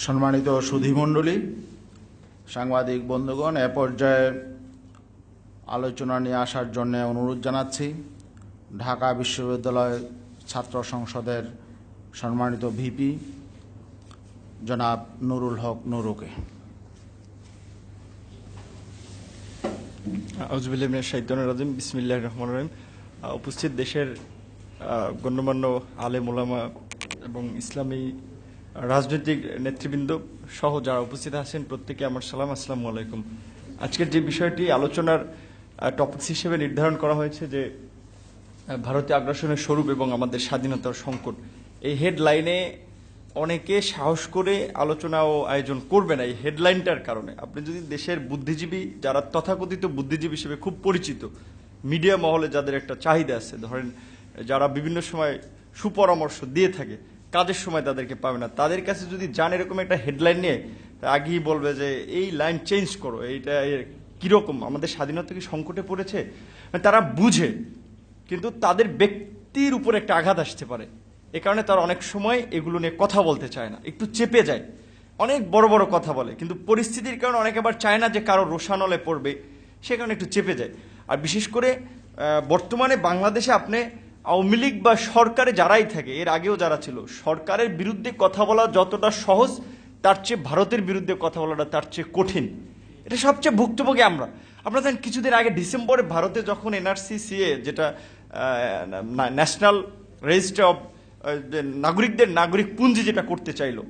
সম্মানিত সুধীমণ্ডলী, সাংবাদিক বন্ধুগণ, এ পর্যায়ে আলোচনা নিয়ে আসার জন্য অনুরোধ জানাচ্ছি ঢাকা বিশ্ববিদ্যালয় ছাত্র সংসদের সম্মানিত ভিপি জনাব নুরুল হক নুরুকে। আউযুবিল্লাহি মিনাশ শাইতানির রাজিম। বিসমিল্লাহির রহমানির রহিম। উপস্থিত দেশের গণ্যমান্য আলেম ওলামা এবং ইসলামী রাজনৈতিক নেতৃবৃন্দ সহ যারা উপস্থিত আছেন প্রত্যেকে আমার সালাম, আসসালামু আলাইকুম। আজকের যে বিষয়টি আলোচনার টপিকস হিসেবে নির্ধারণ করা হয়েছে যে ভারতীয় আগ্রাসনের স্বরূপ এবং আমাদের স্বাধীনতার সংকট, এই হেডলাইনে অনেকে সাহস করে আলোচনা ও আয়োজন করবে না এই হেডলাইনটার কারণে। আপনি যদি দেশের বুদ্ধিজীবী যারা তথাকথিত বুদ্ধিজীবী হিসেবে খুব পরিচিত, মিডিয়া মহলে যাদের একটা চাহিদা আছে, ধরেন যারা বিভিন্ন সময় সুপরামর্শ দিয়ে থাকে, কাজের সময় তাদেরকে পাবে না, তাদের কাছে যদি যান এরকম একটা হেডলাইন নিয়ে, আগেই বলবে যে এই লাইন চেঞ্জ করো, এইটা কিরকম, আমাদের স্বাধীনতা কি সংকটে পড়েছে। তারা বুঝে, কিন্তু তাদের ব্যক্তির উপর একটা আঘাত আসতে পারে, এ কারণে তারা অনেক সময় এগুলো নিয়ে কথা বলতে চায় না, একটু চেপে যায়, অনেক বড় বড় কথা বলে, কিন্তু পরিস্থিতির কারণে অনেকে আবার চায় না যে কারো রোষানলে পড়বে, সে কারণে একটু চেপে যায়। আর বিশেষ করে বর্তমানে বাংলাদেশে আপনি আওয়ামী লীগ বা সরকারে যারাই থাকে, এর আগেও যারা ছিল, সরকারের বিরুদ্ধে কথা বলা যতটা সহজ, তার চেয়ে ভারতের বিরুদ্ধে কথা বলাটা তার চেয়ে কঠিন। এটা সবচেয়ে ভুক্তভোগী আমরা। আপনারা জানেন কিছুদিন আগে ডিসেম্বরে ভারতে যখন এনআরসি সিএ, যেটা ন্যাশনাল রেজিস্টার অফ নাগরিকদের নাগরিক পুঞ্জি যেটা করতে চাইলো,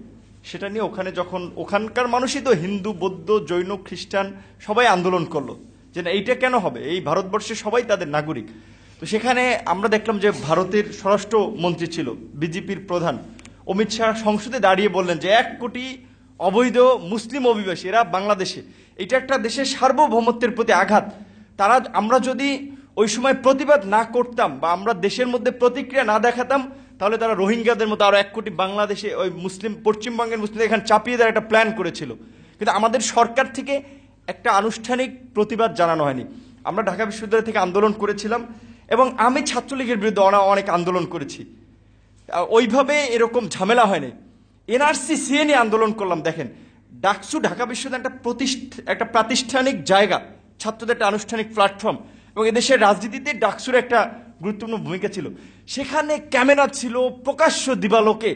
সেটা নিয়ে ওখানে যখন ওখানকার মানুষই তো হিন্দু, বৌদ্ধ, জৈন, খ্রিস্টান সবাই আন্দোলন করলো যে না, এইটা কেন হবে, এই ভারতবর্ষে সবাই তাদের নাগরিক। তো সেখানে আমরা দেখলাম যে ভারতের স্বরাষ্ট্র মন্ত্রী ছিল, বিজেপির প্রধান অমিত শাহ, সংসদে দাঁড়িয়ে বললেন যে 1 কোটি অবৈধ মুসলিম অভিবাসী এরা বাংলাদেশে, এটা একটা দেশের সার্বভৌমত্বের প্রতি আঘাত। আমরা যদি ওই সময় প্রতিবাদ না করতাম বা আমরা দেশের মধ্যে প্রতিক্রিয়া না দেখাতাম, তাহলে তারা রোহিঙ্গাদের মতো আরো 1 কোটি বাংলাদেশে ওই মুসলিম, পশ্চিমবঙ্গের মুসলিম এখানে চাপিয়ে দেওয়ার একটা প্ল্যান করেছিল। কিন্তু আমাদের সরকার থেকে একটা আনুষ্ঠানিক প্রতিবাদ জানানো হয়নি। আমরা ঢাকা বিশ্ববিদ্যালয় থেকে আন্দোলন করেছিলাম এবং আমি ছাত্রলীগের বিরুদ্ধে অনেক আন্দোলন করেছি, ওইভাবে এরকম ঝামেলা হয়নি। এনআরসি সিএ নিয়ে আন্দোলন করলাম। দেখেন, ডাকসু ঢাকা বিশ্ববিদ্যালয় একটা প্রাতিষ্ঠানিক জায়গা, ছাত্রদের একটা আনুষ্ঠানিক প্ল্যাটফর্ম, এবং এদেশের রাজনীতিতে ডাকসুর একটা গুরুত্বপূর্ণ ভূমিকা ছিল। সেখানে ক্যামেরা ছিল, প্রকাশ্য দিবালোকে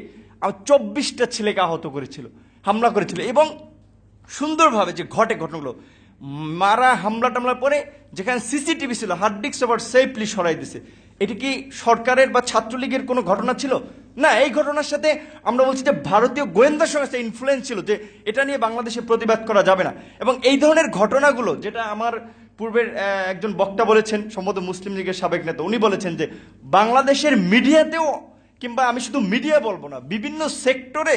24টা ছেলেকে আহত করেছিল, হামলা করেছিল, এবং সুন্দরভাবে যে ঘটনাগুলো, মারা হামলা টামলার পরে যেখানে সিসিটিভি ছিল, হার্ড ডিস্ক আবার সেফলি সরাই দিছে। এটি কি সরকারের বা ছাত্রলীগের কোনো ঘটনা ছিল? না, এই ঘটনার সাথে আমরা বলছি যে ভারতীয় গোয়েন্দা সংস্থা ইনফ্লুয়েন্স ছিল, যে এটা নিয়ে বাংলাদেশে প্রতিবাদ করা যাবে না। এবং এই ধরনের ঘটনাগুলো, যেটা আমার পূর্বের একজন বক্তা বলেছেন, সম্ভবত মুসলিম লীগের সাবেক নেতা, উনি বলেছেন যে বাংলাদেশের মিডিয়াতেও, কিংবা আমি শুধু মিডিয়া বলবো না, বিভিন্ন সেক্টরে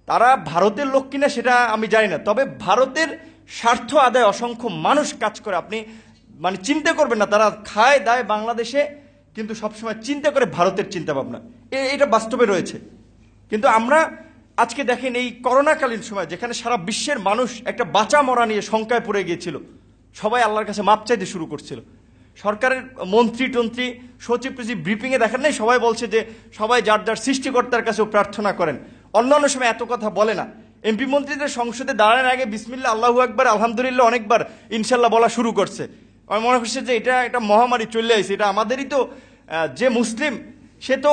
তারা ভারতের লোক কিনা সেটা আমি জানি না, তবে ভারতের স্বার্থ আদায় অসংখ্য মানুষ কাজ করে। আপনি চিন্তা করবেন না, তারা খায় দায় বাংলাদেশে, কিন্তু সবসময় চিন্তা করে ভারতের চিন্তা ভাবনা, এটা বাস্তবে রয়েছে। কিন্তু আমরা আজকে দেখেন, এই করোনাকালীন সময় যেখানে সারা বিশ্বের মানুষ একটা বাঁচা মরা নিয়ে শঙ্কায় পড়ে গিয়েছিল, সবাই আল্লাহর কাছে মাপ চাইতে শুরু করছিল। সরকারের মন্ত্রী টন্ত্রী, সচিব টচিব ব্রিফিংয়ে দেখেন নাই, সবাই বলছে যে সবাই যার যার সৃষ্টিকর্তার কাছেও প্রার্থনা করেন। অন্যান্য সময় এত কথা বলে না। এমপি মন্ত্রীদের সংসদে দাঁড়ানোর আগে বিসমিল্লাহ, আল্লাহু আকবার, আলহামদুলিল্লাহ অনেকবার, ইনশাল্লাহ বলা শুরু করছে। আমি মনে করছি যে এটা একটা মহামারী চলে আসছে, এটা আমাদেরই তো, যে মুসলিম সে তো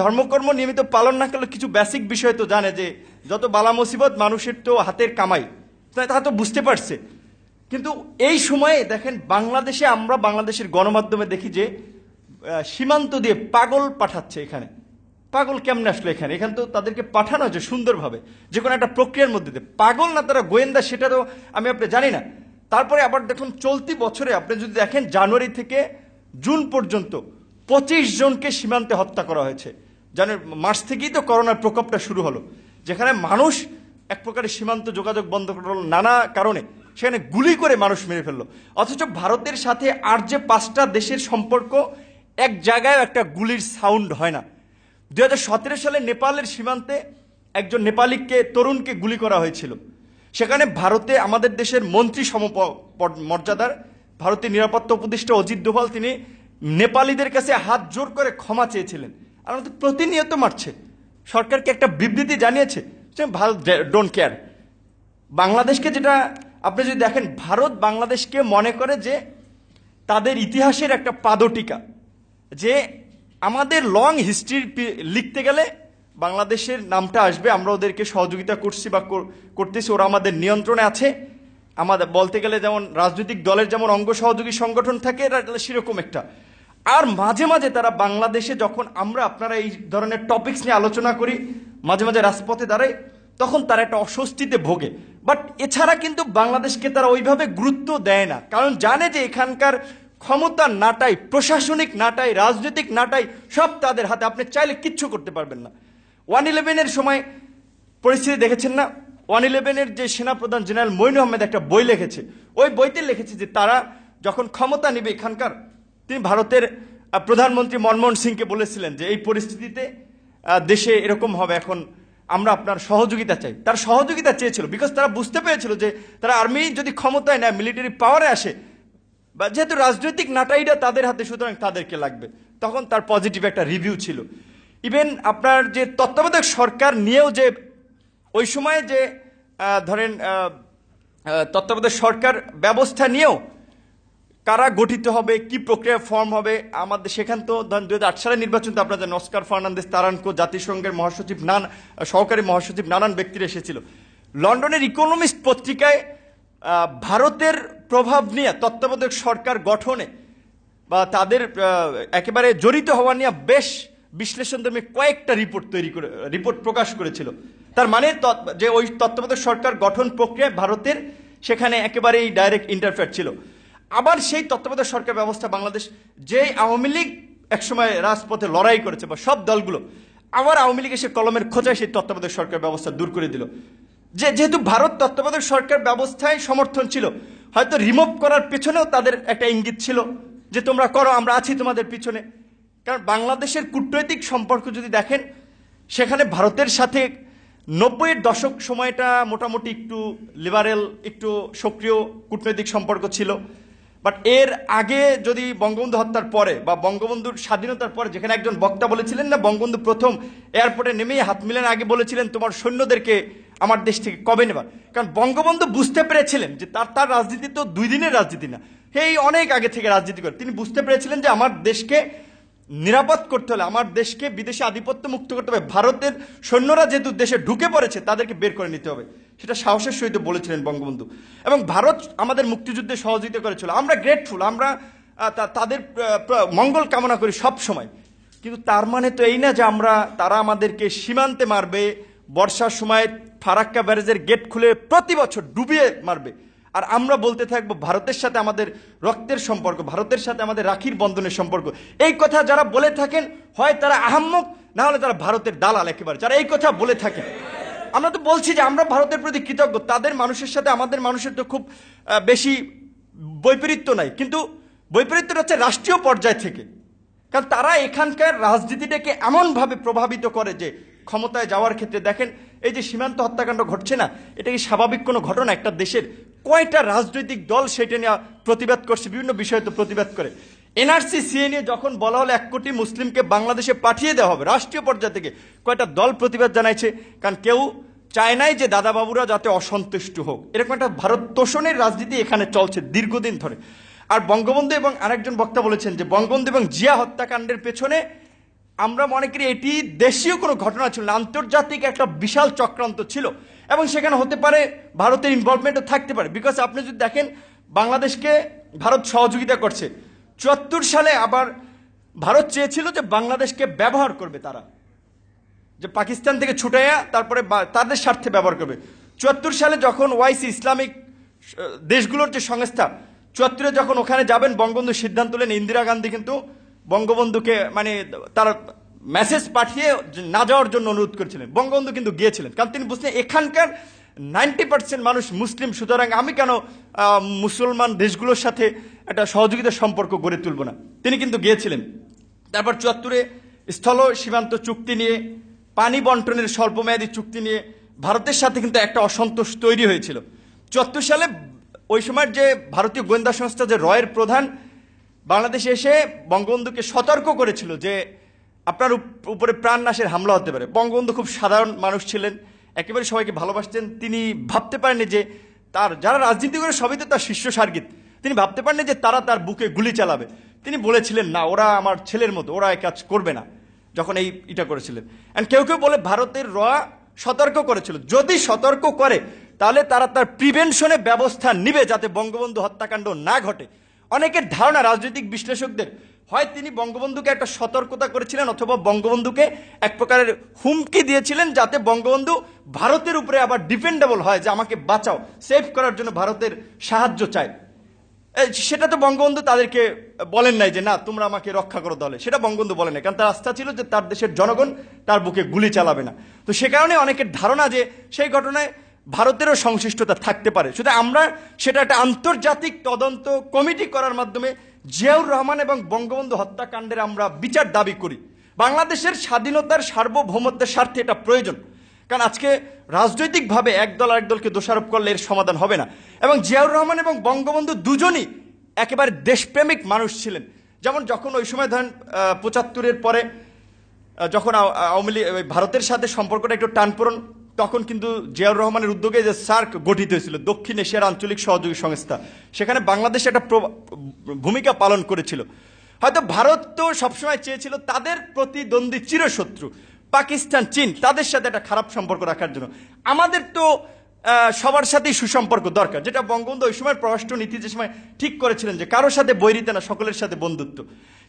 ধর্মকর্ম নিয়মিত পালন না করলে কিছু বেসিক বিষয় তো জানে, যে যত বালা মুসিবত মানুষের তো হাতের কামাই, তা তো বুঝতে পারছে। কিন্তু এই সময়ে দেখেন, আমরা বাংলাদেশের গণমাধ্যমে দেখি যে সীমান্ত দিয়ে পাগল পাঠাচ্ছে। এখানে পাগল কেমনে আসলো? এখানে তো তাদেরকে পাঠানো হয়েছে সুন্দরভাবে, যে কোনো একটা প্রক্রিয়ার মধ্যে দিয়ে। পাগল না তারা গোয়েন্দা, সেটা তো আমি আপনি জানি না। তারপরে আবার দেখুন, চলতি বছরে আপনি যদি দেখেন, জানুয়ারি থেকে জুন পর্যন্ত 25 জনকে সীমান্তে হত্যা করা হয়েছে। জানেন, মার্চ থেকেই তো করোনার প্রকোপটা শুরু হলো, যেখানে মানুষ এক প্রকারের সীমান্ত যোগাযোগ বন্ধ করল নানা কারণে, সেখানে গুলি করে মানুষ মেরে ফেললো। অথচ ভারতের সাথে আর যে 5টা দেশের সম্পর্ক, এক জায়গায় একটা গুলির সাউন্ড হয় না। 2017 সালে নেপালের সীমান্তে একজন নেপালিকে, তরুণকে গুলি করা হয়েছিল। সেখানে ভারতে আমাদের দেশের মন্ত্রী মর্যাদার ভারতের নিরাপত্তা উপদেষ্টা অজিত ডোভাল, তিনি নেপালিদের কাছে হাত জোর করে ক্ষমা চেয়েছিলেন। আর আমাদের প্রতিনিয়ত মারছে। সরকারকে একটা বিবৃতি জানিয়েছে, ভারত ডোন্ট কেয়ার। বাংলাদেশকে যেটা আপনি যদি দেখেন, ভারত বাংলাদেশকে মনে করে যে তাদের ইতিহাসের একটা পাদটিকা, যে আমাদের লং হিস্ট্রি লিখতে গেলে বাংলাদেশের নামটা আসবে, আমরা ওদেরকে সহযোগিতা করছি বা করতেছি, ওরা আমাদের নিয়ন্ত্রণে আছে। আমাদের বলতে গেলে যেমন রাজনৈতিক দলের যেমন অঙ্গ সহযোগী সংগঠন থাকে, এরা সেরকম একটা। আর মাঝে মাঝে তারা বাংলাদেশে যখন আপনারা এই ধরনের টপিকস নিয়ে আলোচনা করি, মাঝে মাঝে রাজপথে দাঁড়ায়, তখন তারা একটা অস্বস্তিতে ভোগে। বাট এছাড়া কিন্তু বাংলাদেশকে তারা ওইভাবে গুরুত্ব দেয় না, কারণ জানে যে এখানকার ক্ষমতার নাটাই, প্রশাসনিক নাটাই, রাজনৈতিক নাটাই সব তাদের হাতে। আপনি চাইলে কিচ্ছু করতে পারবেন না। 1/11-এর সময় পরিস্থিতি দেখেছেন না? 1/11-এর যে সেনাপ্রধান জেনারেল মঈন আহমেদ একটা বই লিখেছে, ওই বইতে লিখেছে যে তারা যখন ক্ষমতা নেবে এখানকার, তিনি ভারতের প্রধানমন্ত্রী মনমোহন সিংকে বলেছিলেন যে এই পরিস্থিতিতে দেশে এরকম হবে, এখন আমরা আপনার সহযোগিতা চাই। তার সহযোগিতা চেয়েছিল, বিকজ তারা বুঝতে পেরেছিল যে তারা আর্মি যদি ক্ষমতায় নেয়, মিলিটারি পাওয়ারে আসে, বা যেহেতু রাজনৈতিক নাটাইটা তাদের হাতে, সুতরাং তাদেরকে লাগবে। তখন তার পজিটিভ একটা রিভিউ ছিল। ইভেন আপনার যে তত্ত্বাবধায়ক সরকার নিয়েও যে ওই সময় যে ধরেন তত্ত্বাবধায়ক সরকার ব্যবস্থা নিয়েও কারা গঠিত হবে, কি প্রক্রিয়া ফর্ম হবে, আমাদের সেখান তো 2008 সালের নির্বাচন তো আপনাদের অস্কার ফার্নান্দেস তারানকো, জাতিসংঘের মহাসচিব, সহকারী মহাসচিব, নানান ব্যক্তিরা এসেছিল। লন্ডনের ইকোনমিস্ট পত্রিকায় ভারতের প্রভাব নিয়ে তত্ত্বাবধায়ক সরকার গঠনে বা তাদের একেবারে জড়িত হওয়া নিয়ে বেশ বিশ্লেষণধর্মী কয়েকটা রিপোর্ট প্রকাশ করেছিল। তার মানে যে ওই তত্ত্বাবধায়ক সরকার গঠন প্রক্রিয়ায় ভারতের সেখানে একেবারেই ডাইরেক্ট ইন্টারফেয়ার ছিল। আবার সেই তত্ত্বাবধায়ক সরকার ব্যবস্থা বাংলাদেশ, যে আওয়ামী লীগ একসময় রাজপথে লড়াই করেছে বা সব দলগুলো, আবার আওয়ামী লীগ এসে কলমের খোঁচায় সেই তত্ত্বাবধায়ক সরকার ব্যবস্থা দূর করে দিল। যেহেতু ভারত তত্ত্বাবধায়ক সরকার ব্যবস্থায় সমর্থন ছিল, হয়তো রিমুভ করার পেছনেও তাদের একটা ইঙ্গিত ছিল যে তোমরা করো, আমরা আছি তোমাদের পিছনে। কারণ বাংলাদেশের কূটনৈতিক সম্পর্ক যদি দেখেন, সেখানে ভারতের সাথে 90-এর দশক সময়টা মোটামুটি একটু লিবারেল, একটু সক্রিয় কূটনৈতিক সম্পর্ক ছিল। বাট এর আগে যদি বঙ্গবন্ধু হত্যার পরে বা বঙ্গবন্ধুর স্বাধীনতার পরে, যেখানে একজন বক্তা বলেছিলেন না, বঙ্গবন্ধু প্রথম এয়ারপোর্টে নেমেই হাত মিলানোর আগে বলেছিলেন তোমার সৈন্যদেরকে আমার দেশ থেকে কবে নেবা। কারণ বঙ্গবন্ধু বুঝতে পেরেছিলেন যে তার রাজনীতি তো 2 দিনের রাজনীতি না, এই অনেক আগে থেকে রাজনীতি করে তিনি বুঝতে পেরেছিলেন যে আমার দেশকে নিরাপদ করতে হলে, আমার দেশকে বিদেশি আধিপত্য মুক্ত করতে হবে, ভারতের সৈন্যরা যেহেতু দেশে ঢুকে পড়েছে তাদেরকে বের করে নিতে হবে। সেটা সাহসের সহিত বলেছিলেন বঙ্গবন্ধু। এবং ভারত আমাদের মুক্তিযুদ্ধে সহযোগিতা করেছিল, আমরা গ্রেটফুল, আমরা তাদের মঙ্গল কামনা করি সব সময়। কিন্তু তার মানে তো এই না যে তারা আমাদেরকে সীমান্তে মারবে, বর্ষার সময় ফারাক্কা ব্যারেজের গেট খুলে প্রতি বছর ডুবিয়ে মারবে, আর আমরা বলতে থাকবো ভারতের সাথে আমাদের রক্তের সম্পর্ক, ভারতের সাথে আমাদের রাখির বন্ধনের সম্পর্ক। এই কথা যারা বলে থাকেন, হয় তারা আহাম্মক, না হলে তারা ভারতের দালাল একেবারে, যারা এই কথা বলে থাকেন। আমরা তো বলছি যে আমরা ভারতের প্রতি কৃতজ্ঞ, তাদের মানুষের সাথে আমাদের মানুষের তো খুব বেশি বৈপরীত্য নাই, কিন্তু বৈপরীত্যটা হচ্ছে রাষ্ট্রীয় পর্যায় থেকে। কারণ তারা এখানকার রাজনীতিটাকে এমনভাবে প্রভাবিত করে যে ক্ষমতায় যাওয়ার ক্ষেত্রে দেখেন, এই যে সীমান্ত হত্যাকাণ্ড ঘটছে না, এটা কি স্বাভাবিক কোনো ঘটনা? একটা দেশের কয়টা রাজনৈতিক দল সেটা নিয়ে প্রতিবাদ করছে, বিভিন্ন বিষয়ে তো প্রতিবাদ করে। এনআরসি সিএ নিয়ে যখন বলা হলো 1 কোটি মুসলিমকে বাংলাদেশে পাঠিয়ে দেওয়া হবে, রাষ্ট্রীয় পর্যায় থেকে কয়টা দল প্রতিবাদ জানাইছে? কারণ কেউ চায় নাই যে দাদা বাবুরা যাতে অসন্তুষ্ট হোক। এরকম একটা ভারত তোষণের রাজনীতি এখানে চলছে দীর্ঘদিন ধরে। আর বঙ্গবন্ধু এবং আরেকজন বক্তা বলেছেন যে বঙ্গবন্ধু এবং জিয়া হত্যাকাণ্ডের পেছনে আমরা মনে করি এটি দেশীয় কোনো ঘটনা ছিল না, আন্তর্জাতিক একটা বিশাল চক্রান্ত ছিল, এবং সেখানে হতে পারে ভারতের ইনভলভমেন্টও থাকতে পারে। বিকজ আপনি যদি দেখেন, বাংলাদেশকে ভারত সহযোগিতা করছে। 74 সালে আবার ভারত চেয়েছিল যে বাংলাদেশকে ব্যবহার করবে, তারা যে পাকিস্তান থেকে ছুটাইয়া তারপরে তাদের স্বার্থে ব্যবহার করবে। 74 সালে যখন ওআইসি, ইসলামিক দেশগুলোর যে সংস্থা, 74-এ যখন ওখানে যাবেন, বঙ্গবন্ধু সিদ্ধান্ত নেন, ইন্দিরা গান্ধী কিন্তু বঙ্গবন্ধুকে মানে তার মেসেজ পাঠিয়ে না যাওয়ার জন্য অনুরোধ করেছিলেন। বঙ্গবন্ধু কিন্তু গিয়েছিলেন, কারণ তিনি বুঝলেন এখানকার 90% মানুষ মুসলিম, সুতরাং আমি কেন মুসলমান দেশগুলোর সাথে একটা সহযোগিতার সম্পর্ক গড়ে তুলব না। তিনি কিন্তু গিয়েছিলেন। তারপর 74-এ স্থল সীমান্ত চুক্তি নিয়ে, পানি বন্টনের স্বল্পমেয়াদী চুক্তি নিয়ে ভারতের সাথে কিন্তু একটা অসন্তোষ তৈরি হয়েছিল। 74 সালে ওই সময়ের যে ভারতীয় গোয়েন্দা সংস্থা, যে রয়ের প্রধান, বাংলাদেশে এসে বঙ্গবন্ধুকে সতর্ক করেছিল যে আপনার উপরে প্রাণনাশের হামলা হতে পারে। বঙ্গবন্ধু খুব সাধারণ মানুষ ছিলেন, একেবারে সবাইকে ভালোবাসতেন। তিনি ভাবতে পারেননি যে তার যারা রাজনীতি করে সবই তো তার শিষ্য সার্গিত, তিনি ভাবতে পারেননি যে তারা তার বুকে গুলি চালাবে। তিনি বলেছিলেন, না, ওরা আমার ছেলের মতো, ওরা এই কাজ করবে না, যখন এটা করেছিলেন। অ্যান্ড কেউ কেউ বলে ভারতের সতর্ক করেছিল, যদি সতর্ক করে তাহলে তারা তার প্রিভেনশনে ব্যবস্থা নিবে যাতে বঙ্গবন্ধু হত্যাকাণ্ড না ঘটে। অনেকের ধারণা, রাজনৈতিক বিশ্লেষকদের, হয় তিনি বঙ্গবন্ধুকে একটা সতর্কতা করেছিলেন অথবা বঙ্গবন্ধুকে এক প্রকারের হুমকি দিয়েছিলেন যাতে বঙ্গবন্ধু ভারতের উপরে আবার ডিপেন্ডেবল হয়, যে আমাকে বাঁচাও, সেভ করার জন্য ভারতের সাহায্য চায়। সেটা তো বঙ্গবন্ধু তাদেরকে বলেন নাই যে না তোমরা আমাকে রক্ষা করো দলে, সেটা বঙ্গবন্ধু বলেন নাই, কারণ তার আস্থা ছিল যে তার দেশের জনগণ তার বুকে গুলি চালাবে না। তো সে কারণে অনেকের ধারণা যে সেই ঘটনায় ভারতেরও সংশ্লিষ্টতা থাকতে পারে। শুধু আমরা সেটা একটা আন্তর্জাতিক তদন্ত কমিটি করার মাধ্যমে জিয়াউর রহমান এবং বঙ্গবন্ধু হত্যাকাণ্ডের আমরা বিচার দাবি করি। বাংলাদেশের স্বাধীনতার সার্বভৌমত্বের স্বার্থে এটা প্রয়োজন, কারণ আজকে রাজনৈতিকভাবে একদল আরেকদলকে দোষারোপ করলে এর সমাধান হবে না। এবং জিয়াউর রহমান এবং বঙ্গবন্ধু দুজনই একেবারে দেশপ্রেমিক মানুষ ছিলেন। যেমন যখন ওই সময় ধরেন ৭৫-এর পরে যখন আওয়ামী লীগ ভারতের সাথে সম্পর্কটা একটু টানপোড়েন, তখন কিন্তু জিয়াউর রহমানের উদ্যোগে যে সার্ক গঠিত হয়েছিল, দক্ষিণ এশিয়ার আঞ্চলিক সহযোগী সংস্থা, সেখানে বাংলাদেশ একটা ভূমিকা পালন করেছিল। হয়তো ভারত তো সবসময় চেয়েছিল তাদের প্রতিদ্বন্দ্বী চিরশত্রু পাকিস্তান, চীন, তাদের সাথে একটা খারাপ সম্পর্ক রাখার জন্য। আমাদের তো সবার সাথেই সুসম্পর্ক দরকার, যেটা বঙ্গবন্ধু ওই সময় পররাষ্ট্র নীতি যে সময় ঠিক করেছিলেন যে কারোর সাথে বৈরিতা না, সকলের সাথে বন্ধুত্ব।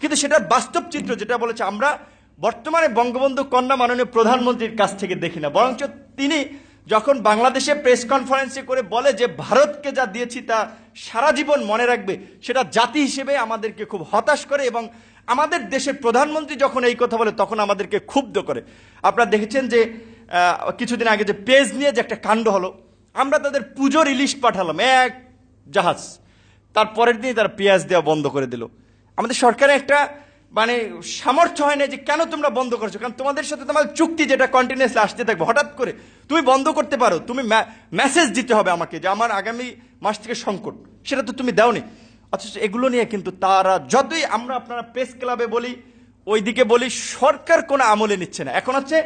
কিন্তু সেটার বাস্তব চিত্র যেটা বলেছে আমরা বর্তমানে বঙ্গবন্ধু কন্যা মাননীয় প্রধানমন্ত্রীর কাছ থেকে দেখি না, বরঞ্চ তিনি যখন বাংলাদেশে প্রেস কনফারেন্সে করে বলে যে ভারতকে যা দিয়েছি তা সারা জীবন মনে রাখবে, সেটা জাতি হিসেবে আমাদেরকে খুব হতাশ করে। এবং আমাদের দেশের প্রধানমন্ত্রী যখন এই কথা বলে তখন আমাদেরকে ক্ষুব্ধ করে। আপনারা দেখেছেন যে কিছুদিন আগে যে পেজ নিয়ে যে একটা কাণ্ড হলো, আমরা তাদের পুজোর ইলিশ পাঠালাম এক জাহাজ, তারপরের দিনই তারা পেঁয়াজ দেওয়া বন্ধ করে দিল। আমাদের সরকারের একটা মানে সামর্থ্য হয় না যে কেন তোমরা বন্ধ করছো, কারণ তোমাদের সাথে তোমার চুক্তি যেটা কন্টিনিউয়াসলি আসতে থাকবে, হঠাৎ করে তুমি বন্ধ করতে পারো, তুমি মেসেজ দিতে হবে আমাকে যে আমার আগামী মাস থেকে সংকট, সেটা তো তুমি দাওনি। অথচ এগুলো নিয়ে কিন্তু তারা যতই আমরা আপনারা প্রেস ক্লাবে বলি, ওইদিকে বলি, সরকার কোনো আমলে নিচ্ছে না। এখন হচ্ছে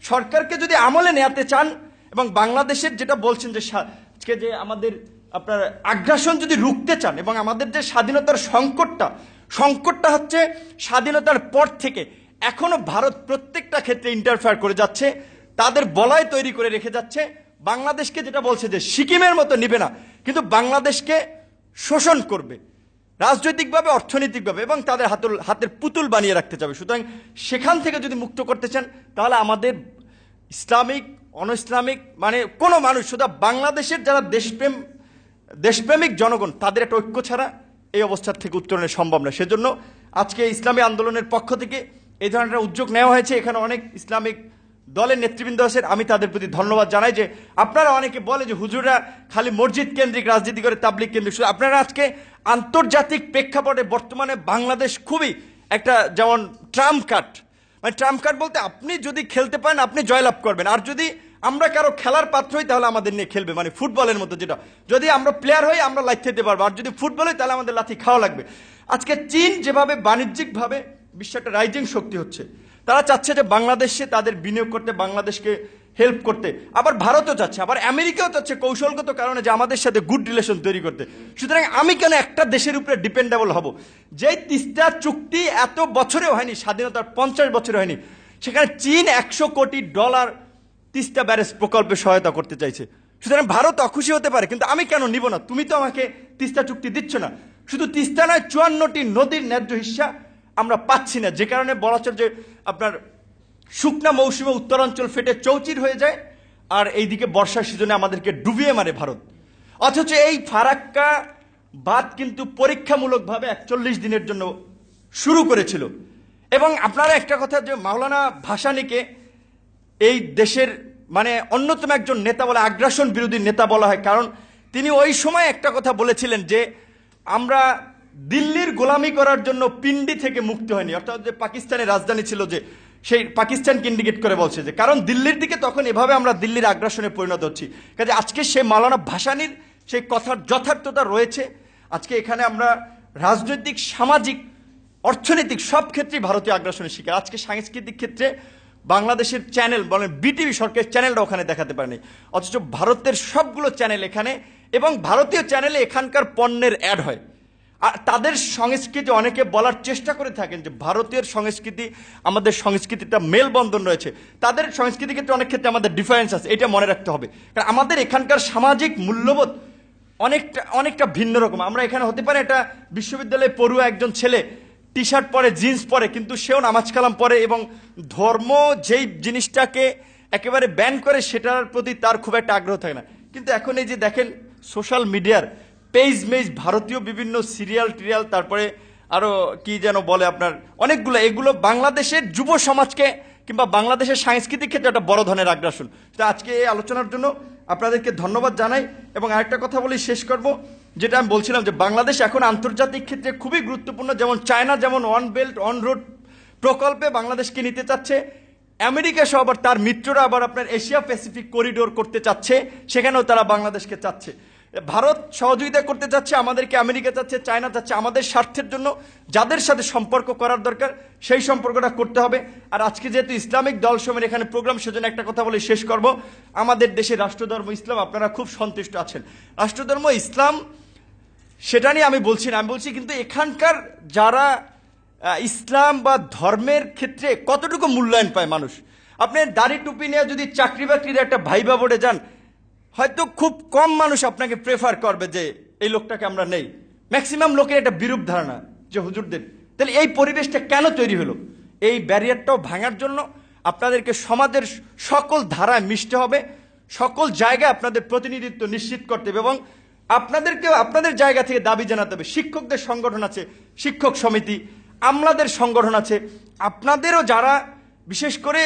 সরকারকে যদি আমলে নেওয়াতে চান এবং বাংলাদেশের যেটা বলছেন যে আজকে যে আমাদের আপনার আগ্রাসন যদি রুখতে চান এবং আমাদের যে স্বাধীনতার সংকটটা হচ্ছে স্বাধীনতার পর থেকে এখনো ভারত প্রত্যেকটা ক্ষেত্রে ইন্টারফেয়ার করে যাচ্ছে, তাদের বলয় তৈরি করে রেখে যাচ্ছে। বাংলাদেশকে যেটা বলছে যে সিকিমের মতো নিবে না, কিন্তু বাংলাদেশকে শোষণ করবে রাজনৈতিকভাবে, অর্থনৈতিকভাবে, এবং তাদের হাতের পুতুল বানিয়ে রাখতে চাবে। সুতরাং সেখান থেকে যদি মুক্ত করতে চান তাহলে আমাদের ইসলামিক, অন ইসলামিক মানে কোনো মানুষ, শুধু বাংলাদেশের যারা দেশপ্রেমিক জনগণ, তাদের একটা ঐক্য ছাড়া এই অবস্থার থেকে উত্তরণের সম্ভব না। সেজন্য আজকে ইসলামী আন্দোলনের পক্ষ থেকে এই ধরনের উদ্যোগ নেওয়া হয়েছে। এখানে অনেক ইসলামিক দলের নেতৃবৃন্দ আছেন, আমি তাদের প্রতি ধন্যবাদ জানাই। যে আপনারা অনেকে বলে যে হুজুররা খালি মসজিদ কেন্দ্রিক রাজনীতি করে, তাবলিগ কেন্দ্রিক, আপনারা আজকে আন্তর্জাতিক প্রেক্ষাপটে বর্তমানে বাংলাদেশ খুবই একটা যেমন ট্রাম্প কার্ড, মানে ট্রাম্প কার্ড বলতে আপনি যদি খেলতে পারেন আপনি জয়লাভ করবেন, আর যদি আমরা কারো খেলার পাত্র হই তাহলে আমাদের নিয়ে খেলবে, মানে ফুটবলের মতো, যেটা যদি আমরা প্লেয়ার হই আমরা লাথি দিতে পারবো, আর যদি ফুটবল হই তাহলে আমাদের লাথি খাওয়া লাগবে। আজকে চীন যেভাবে বাণিজ্যিকভাবে বিশ্ব একটা রাইজিং শক্তি হচ্ছে, তারা চাচ্ছে যে বাংলাদেশে তাদের বিনিয়োগ করতে, বাংলাদেশকে হেল্প করতে, আবার ভারতও চাচ্ছে, আবার আমেরিকাও চাচ্ছে কৌশলগত কারণে যে আমাদের সাথে গুড রিলেশন তৈরি করতে। সুতরাং আমি কেন একটা দেশের উপরে ডিপেন্ডেবল হব? যেই তিস্তা চুক্তি এত বছরেও হয়নি, স্বাধীনতার 50 বছরে হয়নি, সেখানে চীন $100 কোটি তিস্তা ব্যারেজ প্রকল্পে সহায়তা করতে চাইছে। সুতরাং ভারত অখুশি হতে পারে, কিন্তু আমি কেন নিব না? তুমি তো আমাকে তিস্তা চুক্তি দিচ্ছ না। শুধু তিস্তা নয়, 54টি নদীর ন্যায্য হিস্সা আমরা পাচ্ছি না, যে কারণে বলা চলে যে আপনার শুকনা মৌসুমে উত্তরাঞ্চল ফেটে চৌচির হয়ে যায়, আর এইদিকে বর্ষার সিজনে আমাদেরকে ডুবিয়ে মারে ভারত। অথচ এই ফারাক্কা বাঁধ কিন্তু পরীক্ষামূলকভাবে 41 দিনের জন্য শুরু করেছিল। এবং আপনারা একটা কথা, যে মাওলানা ভাসানীকে এই দেশের মানে অন্যতম একজন নেতা বলে, আগ্রাসন বিরোধী নেতা বলা হয়, কারণ তিনি ওই সময় একটা কথা বলেছিলেন যে আমরা দিল্লির গোলামি করার জন্য পিন্ডি থেকে মুক্তি হয়নি, অর্থাৎ যে পাকিস্তানের রাজধানী ছিল, যে সেই পাকিস্তানকে ইন্ডিকেট করে বলছে যে কারণ দিল্লির দিকে তখন এভাবে আমরা দিল্লির আগ্রাসনে পরিণত হচ্ছি। কাজে আজকে সে মাওলানা ভাসানীর সেই কথার যথার্থতা রয়েছে। আজকে এখানে আমরা রাজনৈতিক, সামাজিক, অর্থনৈতিক সব ক্ষেত্রেই ভারতীয় আগ্রাসনের শিকার। আজকে সাংস্কৃতিক ক্ষেত্রে বাংলাদেশের চ্যানেল বলেন বিটিভি সরকারের চ্যানেলটা ওখানে দেখাতে পারেনি, অথচ ভারতের সবগুলো চ্যানেল এখানে, এবং ভারতীয় চ্যানেলে এখানকার পণ্যের অ্যাড হয়। আর তাদের সংস্কৃতি অনেকে বলার চেষ্টা করে থাকেন যে ভারতীয় সংস্কৃতি আমাদের সংস্কৃতিটা মেলবন্ধন রয়েছে, তাদের সংস্কৃতির ক্ষেত্রে অনেক ক্ষেত্রে আমাদের ডিফারেন্স আছে, এটা মনে রাখতে হবে। কারণ আমাদের এখানকার সামাজিক মূল্যবোধ অনেকটা ভিন্ন রকম। আমরা এখানে হতে পারে একটা বিশ্ববিদ্যালয়ে পড়ুয়া একজন ছেলে টি শার্ট পরে, জিন্স পরে, কিন্তু সেও নামাজ কালাম পরে এবং ধর্ম যেই জিনিসটাকে একেবারে ব্যান করে সেটার প্রতি তার খুব একটা আগ্রহ থাকে না। কিন্তু এখন এই যে দেখেন সোশ্যাল মিডিয়ার পেজ মেজ ভারতীয় বিভিন্ন সিরিয়াল টিরিয়াল, তারপরে আরো কি যেন বলে আপনার অনেকগুলো, এগুলো বাংলাদেশের যুব সমাজকে কিংবা বাংলাদেশের সাংস্কৃতিক ক্ষেত্রে একটা বড় ধরনের আগ্রাসন। তো আজকে এই আলোচনার জন্য আপনাদেরকে ধন্যবাদ জানাই। এবং আরেকটা কথা বলি শেষ করব, যেটা আমি বলছিলাম যে বাংলাদেশ এখন আন্তর্জাতিক ক্ষেত্রে খুবই গুরুত্বপূর্ণ। যেমন চায়না যেমন ওয়ান বেল্ট ওয়ান রোড প্রকল্পে বাংলাদেশকে নিতে চাচ্ছে, আমেরিকা সহ আবার তার মিত্ররা আবার আপনার এশিয়া প্যাসিফিক করিডোর করতে চাচ্ছে, সেখানেও তারা বাংলাদেশকে চাচ্ছে। ভারত সহযোগিতা করতে চাচ্ছে, আমাদেরকে আমেরিকা চাচ্ছে, চায়না চাচ্ছে। আমাদের স্বার্থের জন্য যাদের সাথে সম্পর্ক করার দরকার সেই সম্পর্কটা করতে হবে। আর আজকে যেহেতু ইসলামিক দল সময়ের এখানে প্রোগ্রাম, সেজন্য একটা কথা বলে শেষ করব। আমাদের দেশে রাষ্ট্রধর্ম ইসলাম, আপনারা খুব সন্তুষ্ট আছেন। রাষ্ট্রধর্ম ইসলাম সেটা নিয়ে আমি বলছি না, আমি বলছি কিন্তু এখানকার যারা ইসলাম বা ধর্মের ক্ষেত্রে কতটুকু মূল্যায়ন পায় মানুষ। আপনি দাড়ি টুপি নিয়ে যদি চাকরি বাকরির একটা ভাইবা বোর্ডে যান, হয়তো খুব কম মানুষ আপনাকে প্রেফার করবে যে এই লোকটাকে আমরা নেই। ম্যাক্সিমাম লোকের একটা বিরূপ ধারণা যে হুজুরদের। তাহলে এই পরিবেশটা কেন তৈরি হলো? এই ব্যারিয়ারটাও ভাঙার জন্য আপনাদেরকে সমাজের সকল ধারায় মিশতে হবে, সকল জায়গায় আপনাদের প্রতিনিধিত্ব নিশ্চিত করতে হবে, এবং আপনাদেরকেও আপনাদের জায়গা থেকে দাবি জানাতে হবে। শিক্ষকদের সংগঠন আছে, শিক্ষক সমিতি, আমলাদের সংগঠন আছে, আপনাদেরও যারা বিশেষ করে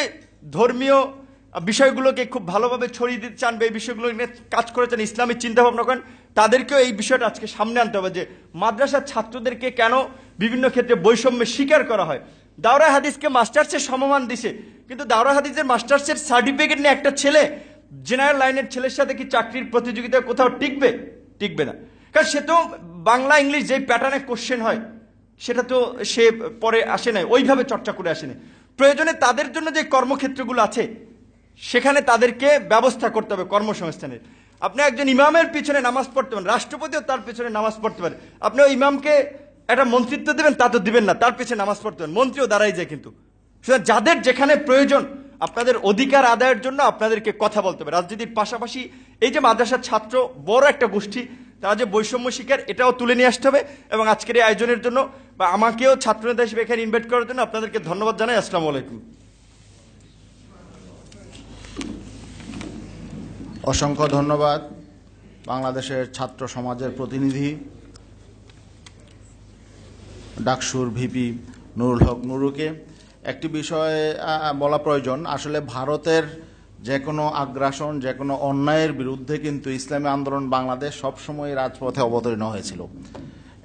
ধর্মীয় বিষয়গুলোকে খুব ভালোভাবে ছড়িয়ে দিতে চান বা এই বিষয়গুলো নিয়ে কাজ করেছেন, ইসলামী চিন্তা ভাবনা করেন, তাদেরকেও এই বিষয়টা আজকে সামনে আনতে হবে যে মাদ্রাসার ছাত্রদেরকে কেন বিভিন্ন ক্ষেত্রে বৈষম্যের শিকার করা হয়। দাওরা হাদিসকে মাস্টার্সের সমমান দিছে, কিন্তু দাওরা হাদিসের মাস্টার্সের সার্টিফিকেট নিয়ে একটা ছেলে জেনারেল লাইনের ছেলের সাথে কি চাকরির প্রতিযোগিতায় কোথাও টিকবে? টিকবে না। কারণ সে তো বাংলা ইংলিশ যেই প্যাটার্নে কোশ্চেন হয় সেটা তো সে পরে আসে নাই, ওইভাবে চর্চা করে আসেনি। প্রয়োজনে তাদের জন্য যে কর্মক্ষেত্রগুলো আছে সেখানে তাদেরকে ব্যবস্থা করতে হবে কর্মসংস্থানের। আপনি একজন ইমামের পিছনে নামাজ পড়তে পারেন, রাষ্ট্রপতিও তার পিছনে নামাজ পড়তে পারে। আপনি ওই ইমামকে একটা মন্ত্রিত্ব দেবেন, তা তো দিবেন না, তার পিছনে নামাজ পড়তে পারেন, মন্ত্রীও দাঁড়াই যায়। কিন্তু সুতরাং যাদের যেখানে প্রয়োজন আপনাদের অধিকার আদায়ের জন্য আপনাদেরকে কথা বলতে হবে। রাজনীতির পাশাপাশি এই যে মাদ্রাসার ছাত্র বড় একটা গোষ্ঠী, তারা যে বৈষম্য শিকার, এটাও তুলে নিয়ে আসতে হবে। এবং আজকের এই আয়োজনের জন্য বা আমাকেও ছাত্রনেতা হিসেবে এখানে ইনভাইট করার জন্য আপনাদেরকে ধন্যবাদ জানাই। আসসালামু আলাইকুম। অসংখ্য ধন্যবাদ বাংলাদেশের ছাত্র সমাজের প্রতিনিধি ডাকসুর ভিপি নুরুল হক নুরুকে। একটি বিষয়ে বলা প্রয়োজন, আসলে ভারতের যে কোনো আগ্রাসন, যে কোনো অন্যায়ের বিরুদ্ধে কিন্তু ইসলামী আন্দোলন বাংলাদেশ সবসময় রাজপথে অবতীর্ণ হয়েছিল।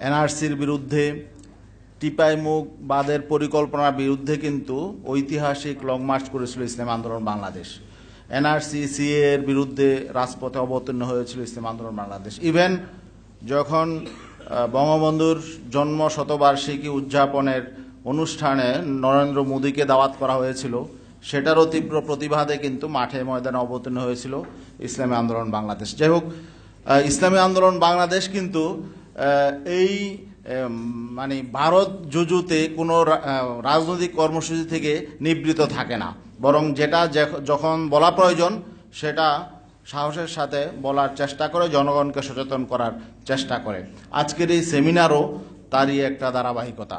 এনআরসির বিরুদ্ধে, টিপাইমুখ বাদের পরিকল্পনার বিরুদ্ধে কিন্তু ঐতিহাসিক লং মার্চ করেছিল ইসলামী আন্দোলন বাংলাদেশ। এনআরসি সিএ এর বিরুদ্ধে রাজপথে অবতীর্ণ হয়েছিল ইসলামী আন্দোলন বাংলাদেশ। ইভেন যখন বঙ্গবন্ধুর জন্ম শতবার্ষিকী উদযাপনের অনুষ্ঠানে নরেন্দ্র মোদীকে দাওয়াত করা হয়েছিল, সেটারও তীব্র প্রতিবাদে কিন্তু মাঠে ময়দানে অবতীর্ণ হয়েছিল ইসলামী আন্দোলন বাংলাদেশ। যাই হোক, ইসলামী আন্দোলন বাংলাদেশ কিন্তু এই মানে ভারত জুজুতে কোনো রাজনৈতিক কর্মসূচি থেকে নিবৃত থাকে না, বরং যেটা যখন বলা প্রয়োজন সেটা সাহসের সাথে বলার চেষ্টা করে, জনগণকে সচেতন করার চেষ্টা করে। আজকের এই সেমিনারও তারই একটা ধারাবাহিকতা।